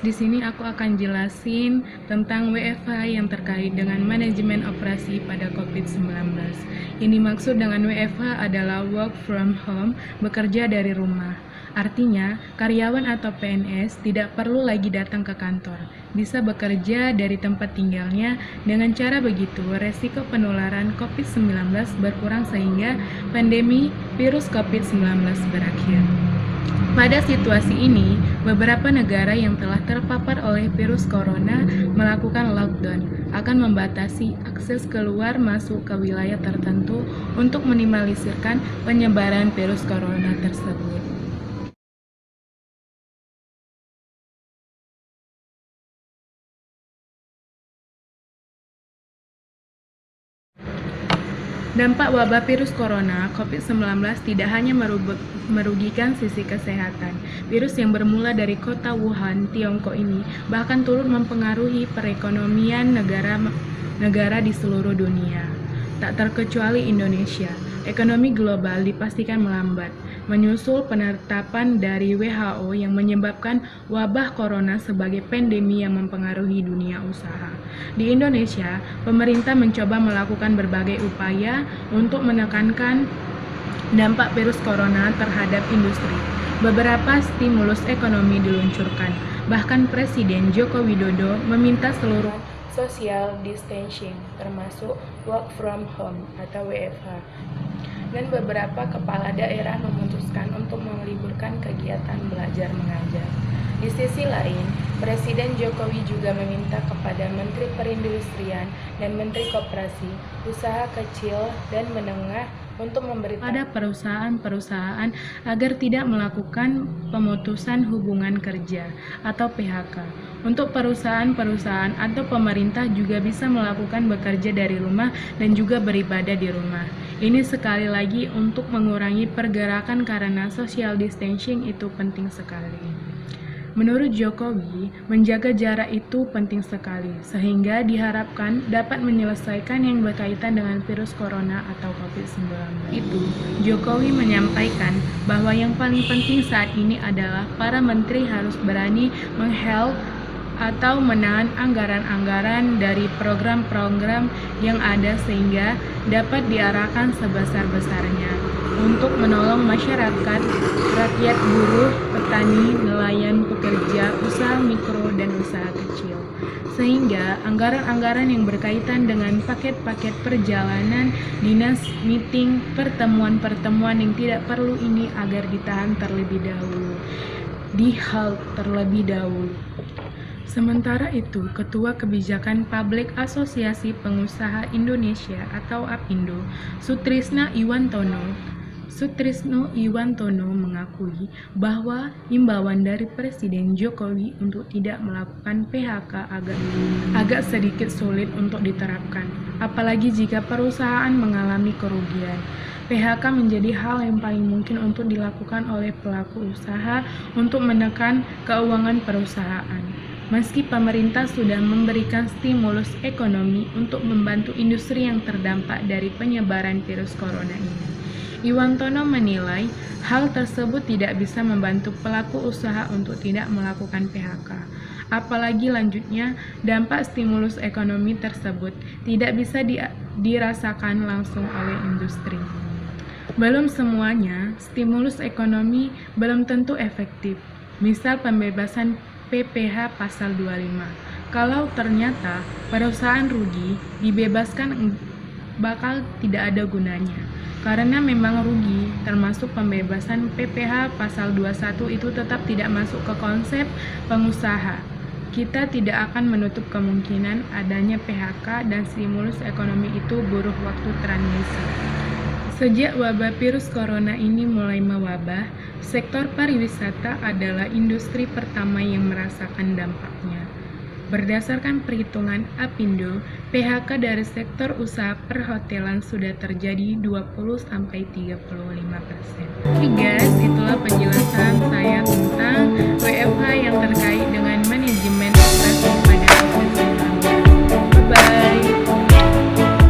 guys, di sini aku akan jelasin tentang WFH yang terkait dengan manajemen operasi pada COVID-19. Ini maksud dengan WFH adalah work from home, bekerja dari rumah. Artinya, karyawan atau PNS tidak perlu lagi datang ke kantor, bisa bekerja dari tempat tinggalnya. Dengan cara begitu, resiko penularan COVID-19 berkurang sehingga pandemi virus COVID-19 berakhir. Pada situasi ini, beberapa negara yang telah terpapar oleh virus corona melakukan lockdown, akan membatasi akses keluar masuk ke wilayah tertentu untuk minimalisirkan penyebaran virus corona tersebut. Dampak wabah virus corona COVID-19 tidak hanya merugikan sisi kesehatan. Virus yang bermula dari kota Wuhan, Tiongkok ini bahkan turut mempengaruhi perekonomian negara di seluruh dunia. Tak terkecuali Indonesia, ekonomi global dipastikan melambat, menyusul penetapan dari WHO yang menyebabkan wabah corona sebagai pandemi yang mempengaruhi dunia usaha. Di Indonesia, pemerintah mencoba melakukan berbagai upaya untuk menekankan dampak virus corona terhadap industri. Beberapa stimulus ekonomi diluncurkan, bahkan Presiden Joko Widodo meminta seluruh social distancing, termasuk work from home atau WFH. Dan beberapa kepala daerah memutuskan untuk meliburkan kegiatan belajar mengajar. Di sisi lain, Presiden Jokowi juga meminta kepada Menteri Perindustrian dan Menteri Koperasi, Usaha Kecil dan Menengah untuk memberitahu pada perusahaan-perusahaan agar tidak melakukan pemutusan hubungan kerja atau PHK. Untuk perusahaan-perusahaan atau pemerintah juga bisa melakukan bekerja dari rumah dan juga beribadah di rumah. Ini sekali lagi untuk mengurangi pergerakan karena social distancing itu penting sekali. Menurut Jokowi, menjaga jarak itu penting sekali, sehingga diharapkan dapat menyelesaikan yang berkaitan dengan virus corona atau COVID-19. Itu, Jokowi menyampaikan bahwa yang paling penting saat ini adalah para menteri harus berani meng-help atau menahan anggaran-anggaran dari program-program yang ada sehingga dapat diarahkan sebesar-besarnya untuk menolong masyarakat, rakyat, buruh, petani, nelayan, pekerja, usaha mikro, dan usaha kecil. Sehingga anggaran-anggaran yang berkaitan dengan paket-paket perjalanan, dinas, meeting, pertemuan-pertemuan yang tidak perlu ini agar ditahan terlebih dahulu, di-halt terlebih dahulu. Sementara itu, Ketua Kebijakan Publik Asosiasi Pengusaha Indonesia atau APindo, Sutrisno Iwantono mengakui bahwa imbauan dari Presiden Jokowi untuk tidak melakukan PHK agak sedikit sulit untuk diterapkan, apalagi jika perusahaan mengalami kerugian. PHK menjadi hal yang paling mungkin untuk dilakukan oleh pelaku usaha untuk menekan keuangan perusahaan. Meski pemerintah sudah memberikan stimulus ekonomi untuk membantu industri yang terdampak dari penyebaran virus corona ini, Iwantono menilai hal tersebut tidak bisa membantu pelaku usaha untuk tidak melakukan PHK. Apalagi lanjutnya, dampak stimulus ekonomi tersebut tidak bisa dirasakan langsung oleh industri. Belum semuanya, stimulus ekonomi belum tentu efektif. Misal pembebasan PPh pasal 25. Kalau ternyata perusahaan rugi, dibebaskan bakal tidak ada gunanya. Karena memang rugi, termasuk pembebasan PPh pasal 21 itu tetap tidak masuk ke konsep pengusaha. Kita tidak akan menutup kemungkinan adanya PHK dan stimulus ekonomi itu buruh waktu transisi. Sejak wabah virus corona ini mulai mewabah, sektor pariwisata adalah industri pertama yang merasakan dampaknya. Berdasarkan perhitungan APindo, PHK dari sektor usaha perhotelan sudah terjadi 20-35%. Oke guys, itu